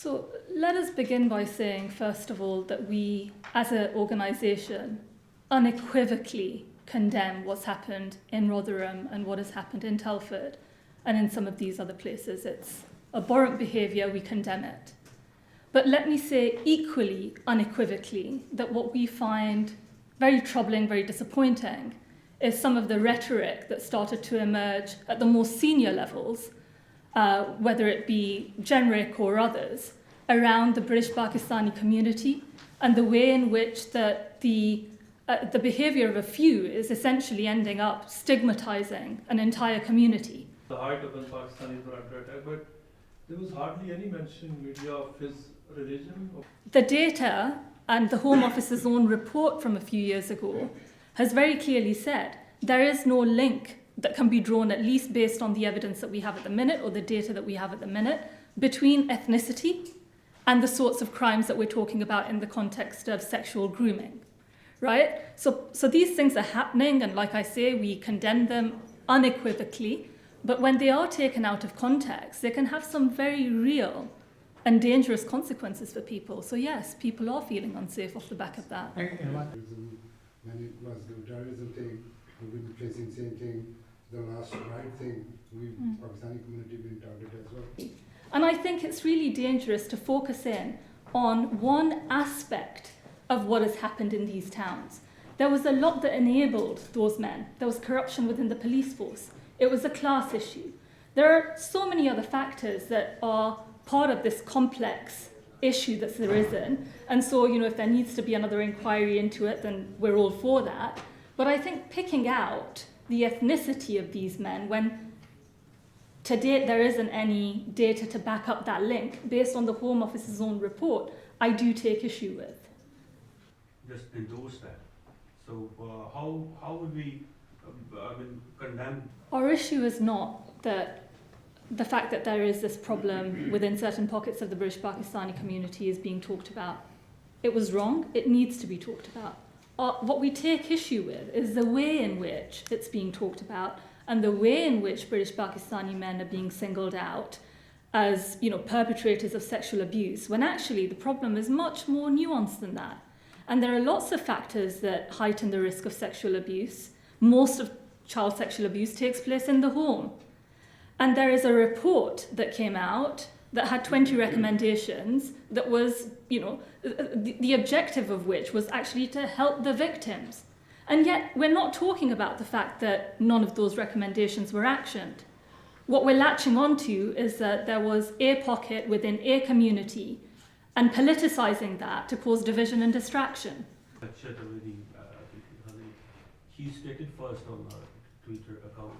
So let us begin by saying, first of all, that we, as an organisation, unequivocally condemn what's happened in Rotherham and what has happened in Telford and in some of these other places. It's abhorrent behaviour, we condemn it. But let me say equally, unequivocally, that what we find very troubling, very disappointing, is some of the rhetoric that started to emerge at the more senior levels, whether it be generic or others, around the British Pakistani community and the way in which the behaviour of a few is essentially ending up stigmatizing an entire community. The height of when Pakistanis were under attack, but there was hardly any mention in media of his religion. The data and the Home Office's own report from a few years ago has very clearly said there is no link that can be drawn, at least based on the evidence that we have at the minute or the data that we have at the minute, between ethnicity and the sorts of crimes that we're talking about in the context of sexual grooming, right? So these things are happening, and like I say, we condemn them unequivocally, but when they are taken out of context, they can have some very real and dangerous consequences for people. So yes, people are feeling unsafe off the back of that. When it was the terrorism thing, we've been facing the same thing. The last right thing, Pakistani community been targeted as well. And I think it's really dangerous to focus in on one aspect of what has happened in these towns. There was a lot that enabled those men. There was corruption within the police force. It was a class issue. There are so many other factors that are part of this complex issue that's arisen. And so, if there needs to be another inquiry into it, then we're all for that. But I think picking out the ethnicity of these men, when to date there isn't any data to back up that link, based on the Home Office's own report, I do take issue with. Just endorse that. So how would we condemn? Our issue is not that the fact that there is this problem within certain pockets of the British Pakistani community is being talked about. It was wrong. It needs to be talked about. What we take issue with is the way in which it's being talked about and the way in which British Pakistani men are being singled out as, perpetrators of sexual abuse, when actually the problem is much more nuanced than that. And there are lots of factors that heighten the risk of sexual abuse. Most of child sexual abuse takes place in the home. And there is a report that came out that had 20 recommendations that was, the objective of which was actually to help the victims. And yet we're not talking about the fact that none of those recommendations were actioned. What we're latching onto is that there was a pocket within a community and politicizing that to cause division and distraction. He stated first on our Twitter account.